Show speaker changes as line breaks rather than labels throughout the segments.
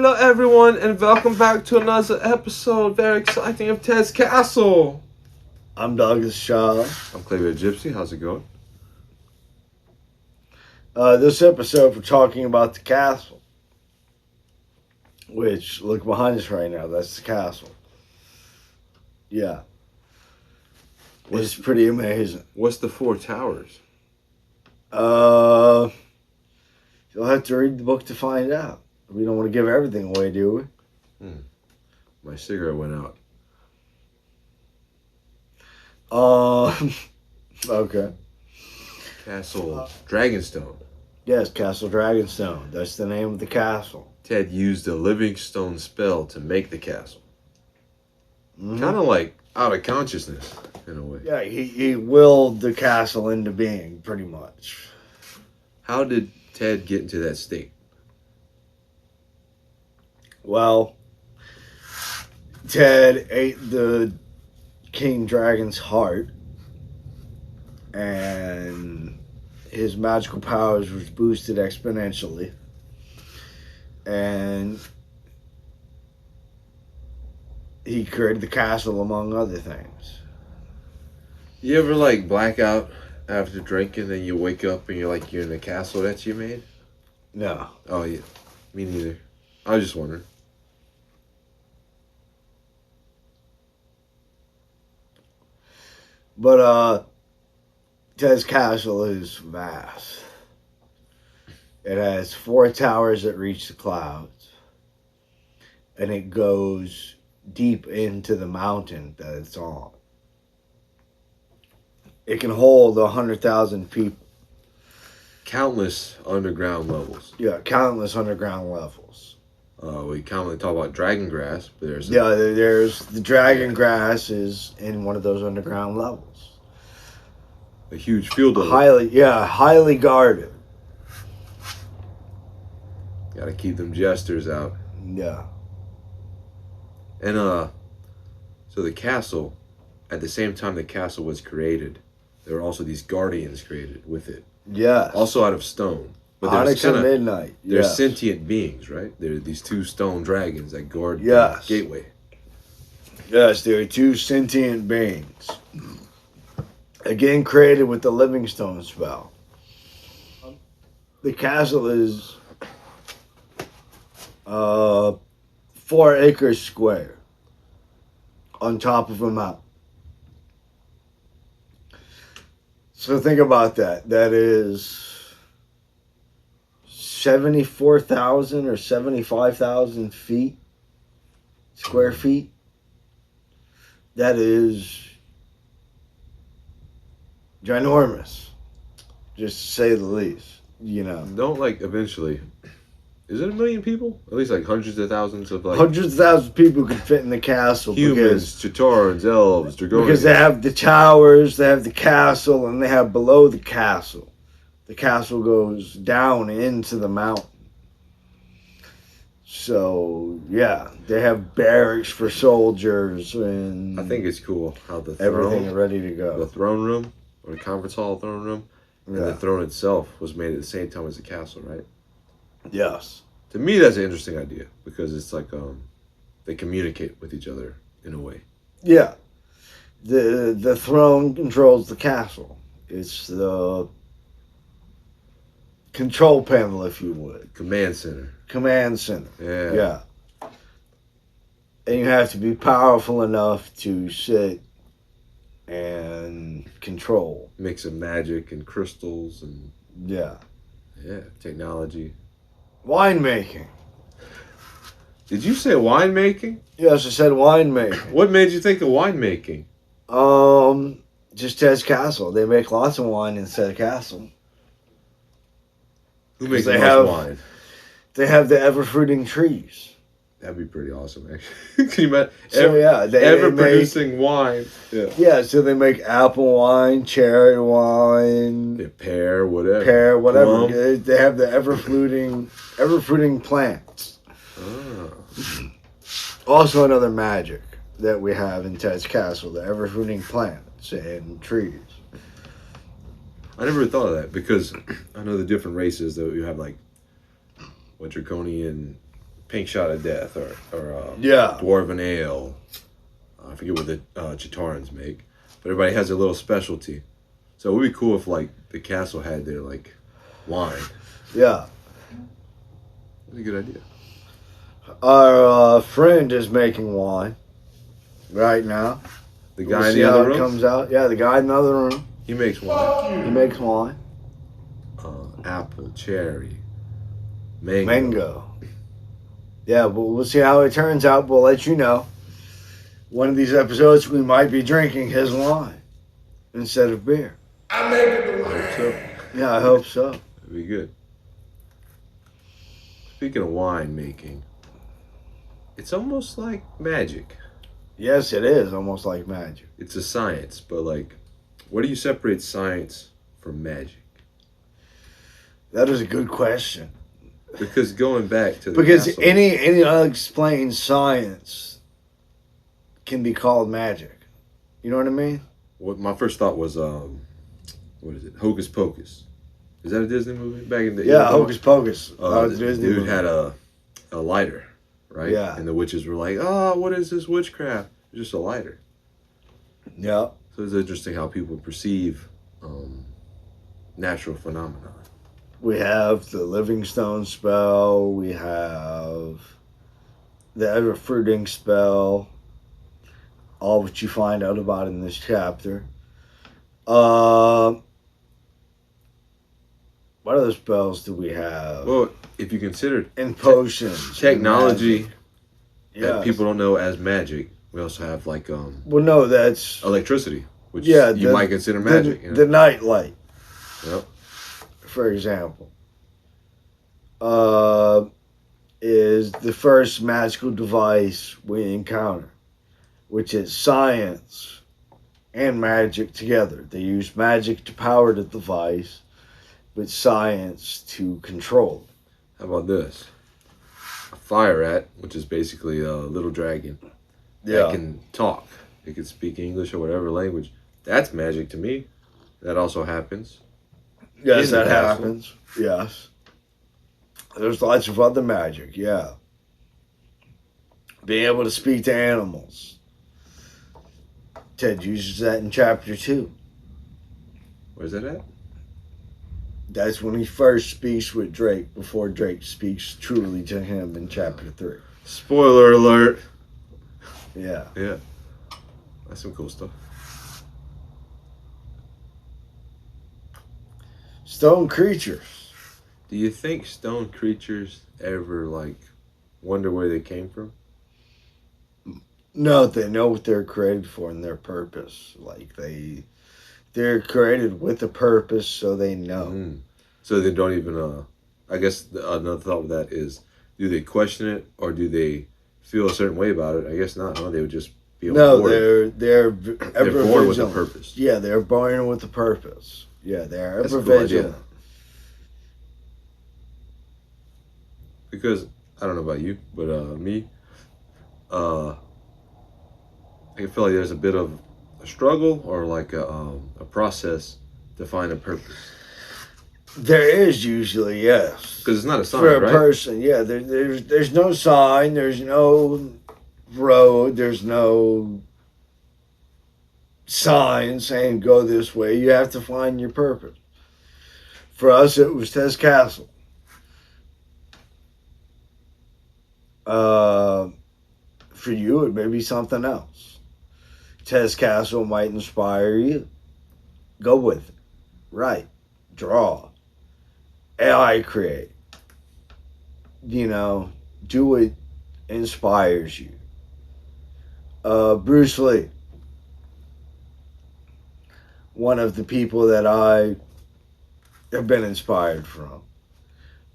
Hello everyone and welcome back to another episode, very exciting, of Ted's Castle.
I'm Douglas Shaw.
I'm Clabert Gypsy, how's it going?
This episode we're talking about the castle. Which, look behind us right now, that's the castle. Yeah. It's pretty amazing.
What's the Four Towers?
You'll have to read the book to find out. We don't want to give everything away, do we?
My cigarette went out.
Okay.
Castle Dragonstone.
Yes, Castle Dragonstone. That's the name of the castle.
Ted used a living stone spell to make the castle.
Mm-hmm.
Kind of like out of consciousness, in a way.
Yeah, he willed the castle into being, pretty much.
How did Ted get into that state?
Well, Ted ate the King Dragon's heart, and his magical powers was boosted exponentially. And he created the castle, among other things.
You ever like black out after drinking, then you wake up and you're in the castle that you made?
No.
Oh yeah, me neither. I was just wondering.
But Ted's castle is vast. It has 4 towers that reach the clouds. And it goes deep into the mountain that it's on. It can hold 100,000 people.
Countless underground levels.
Yeah, countless underground levels.
We commonly talk about dragon grass, but there's
there's the dragon grass is in one of those underground levels.
a huge field of it.
Highly guarded.
Gotta keep them jesters out.
Yeah.
And so the castle, at the same time the castle was created, there were also these guardians created with it.
Yes.
Also out of stone. But
Onyx and Midnight.
They're
Yes.
sentient beings, right? They're these 2 stone dragons that guard
Yes.
the gateway.
Yes, there are 2 sentient beings. Again, created with the Livingstone spell. The castle is 4 acres square on top of a mountain. So think about that. That is 74,000 or 75,000 feet, square feet. That is ginormous, just to say the least. You know,
Don't eventually. Is it 1 million people? At least hundreds of thousands of
hundreds of thousands of people could fit in the castle.
humans, Chitaurans, elves, Dragonians.
Because they have the towers, they have the castle, and they have below the castle. The castle goes down into the mountain. So, yeah, they have barracks for soldiers and
I think it's cool how the
everything is ready to go.
The throne room, or the conference hall throne room, and the throne itself was made at the same time as the castle, right?
Yes.
To me, that's an interesting idea because it's they communicate with each other in a way.
Yeah. The throne controls the castle. It's the control panel, if you would.
Command center.
Command center.
Yeah.
And you have to be powerful enough to sit and control.
Mix of magic and crystals and technology.
Winemaking.
Did you say winemaking?
Yes, I said winemaking.
What made you think of winemaking?
Just Ted's Castle. They make lots of wine inside the castle.
Who makes the most wine?
They have the ever-fruiting trees.
That'd be pretty awesome, actually. Can you imagine?
They
producing wine. Yeah.
Yeah, so they make apple wine, cherry wine,
pear, whatever.
Plum. They have the ever-fruiting plants.
Oh.
Also another magic that we have in Ted's Castle, the ever-fruiting plants and trees.
I never thought of that because I know the different races that you have, draconian Pink Shot of Death or
Yeah.
Dwarven Ale. I forget what the Chitarans make, but everybody has their little specialty. So it would be cool if like the castle had their like wine.
Yeah.
That's a good idea.
Our friend is making wine right now.
The guy
We'll
in
see
the
how
other
it
room,
comes out. Yeah, the guy in the other room.
he makes wine.
He makes wine.
Apple, cherry, mango.
Mango. Yeah, but we'll see how it turns out. We'll let you know. One of these episodes, we might be drinking his wine instead of beer.
I hope so.
Yeah, I hope so.
That'd be good. Speaking of wine making, it's almost like magic.
Yes, it is almost like magic.
It's a science, but like, what do you separate science from magic?
That is a good question.
Because going back to the
Because
castle,
any unexplained science can be called magic. You know what I mean?
what my first thought was, what is it? Hocus Pocus. Is that a Disney movie back in the
Yeah, Hocus Pocus.
The
Disney
dude
movie.
had a lighter, right?
Yeah.
And the witches were like, "Oh, what is this witchcraft? It's just a lighter."
Yeah.
So it's interesting how people perceive natural phenomena.
We have the Livingstone spell. We have the ever-fruiting spell. All what you find out about in this chapter. What other spells do we have?
Well, if you consider
And potions.
technology
and
that people don't know as magic, we also have like
Well, no, that's
electricity, which
Yeah,
you
the-
might consider magic. You know?
the night light,
Yep.
for example. Is the first magical device we encounter, which is science and magic together. They use magic to power the device, but science to control it.
How about this? A fire rat, which is basically a little dragon that can talk. It can speak English or whatever language. That's magic to me. That also happens.
Yes,
in the
that
castle.
happens. Yes. There's lots of other magic, yeah. Being able to speak to animals. Ted uses that in chapter 2.
Where's that at?
That's when he first speaks with Drake before Drake speaks truly to him in chapter 3.
Spoiler alert.
Yeah.
Yeah. That's some cool stuff.
Stone creatures.
Do you think stone creatures ever like wonder where they came from?
No, they know what they're created for and their purpose. Like they're created with a purpose, so they know.
Mm. So they don't even. I guess another thought with that is, do they question it or do they feel a certain way about it? I guess not. No, they would just be.
No,
bored.
they're
They're born with a purpose.
Yeah, they're born with a purpose. Yeah, they're
That's a
ever
good idea.
vigilant.
Because I don't know about you, but me, I feel like there's a bit of a struggle or like a process to find a purpose.
There is usually, yes.
Because it's not a sign,
For a
right?
person, yeah. There's no sign, there's no road, there's no sign saying go this way. You have to find your purpose. For us, it was Tez Castle. For you, it may be something else. Tez Castle might inspire you. Go with it. Write. Draw. AI create. You know, do what inspires you. Bruce Lee. One of the people that I have been inspired from.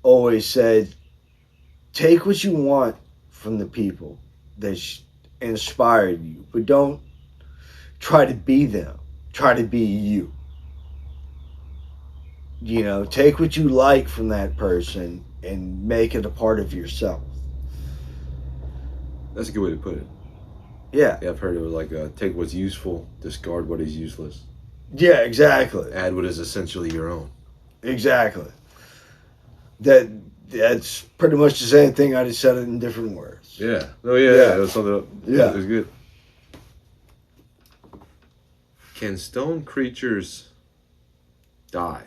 Always said, take what you want from the people that inspired you, but don't try to be them. Try to be you. You know, take what you like from that person and make it a part of yourself.
That's a good way to put it.
Yeah.
Yeah, I've heard it was like take what's useful, discard what is useless,
Yeah, exactly.
add what is essentially your own.
Exactly. That That's pretty much the same thing. I just said it in different words.
Yeah. Oh yeah. It was something.
Yeah.
It was good. Can stone creatures die?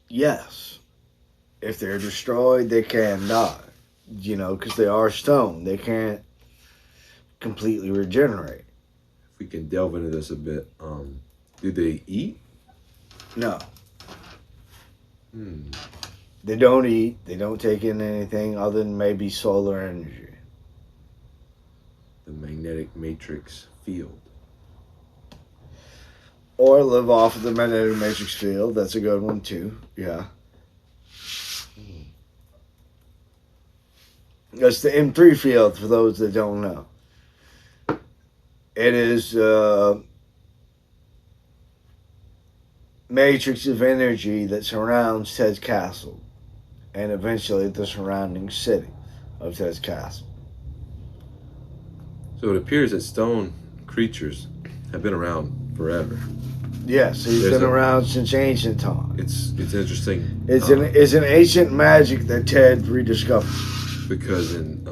Yes. If they're destroyed, they can die. Because they are stone. They can't completely regenerate.
If we can delve into this a bit, do they eat?
No.
Hmm.
They don't eat. They don't take in anything other than maybe solar energy.
The magnetic matrix field.
Or live off of the magnetic matrix field. That's a good one too. Yeah. That's the M3 field for those that don't know. It is a matrix of energy that surrounds Ted's castle and eventually the surrounding city of Ted's castle.
So it appears that stone creatures have been around forever.
Yes, he's been around since ancient times.
It's interesting.
It's an ancient magic that Ted rediscovered.
Because in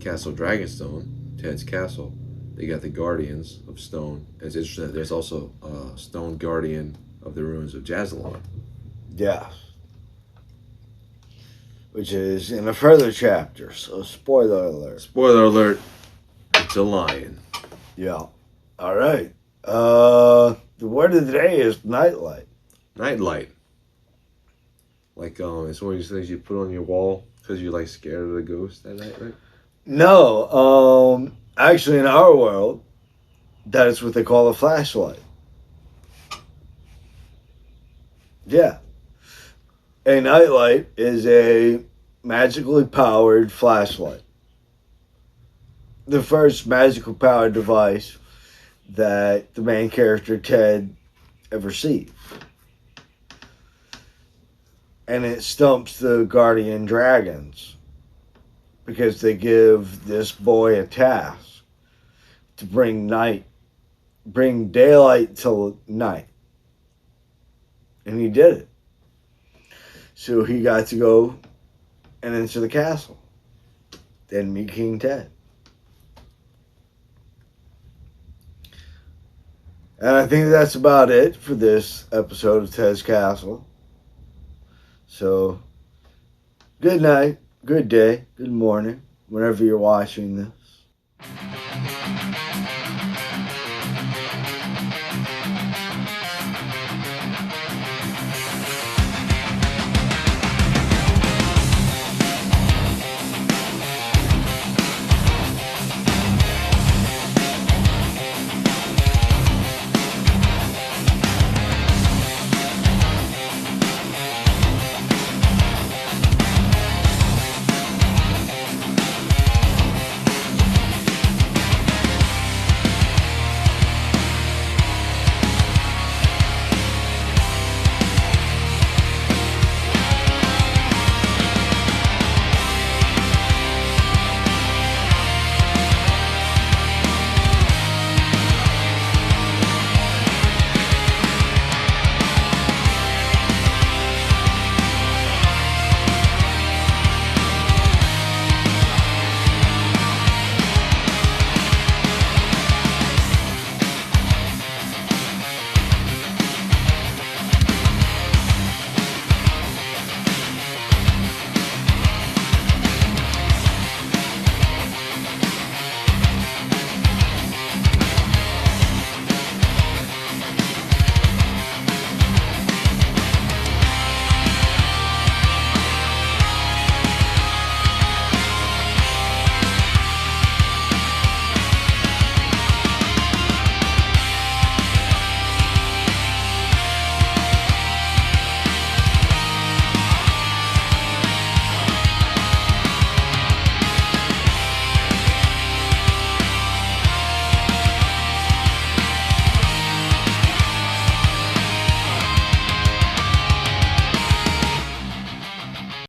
Castle Dragonstone, Ted's castle, they got the Guardians of Stone. It's interesting that there's also a Stone Guardian of the ruins of Jazzalon.
Yes. Which is in a further chapter, so spoiler alert.
Spoiler alert, it's a lion.
Yeah. All right. The word of the day is nightlight.
Nightlight. Like, it's one of these things you put on your wall because you're, like, scared of the ghost at night, right?
No. Actually, in our world, that is what they call a flashlight. Yeah. A nightlight is a magically powered flashlight. The first magical powered device that the main character Ted ever sees. And it stumps the guardian dragons because they give this boy a task to bring daylight till night. And he did it. So he got to go and enter the castle. Then meet King Ted. And I think that's about it for this episode of Ted's Castle. So, good night, good day, good morning, whenever you're watching this.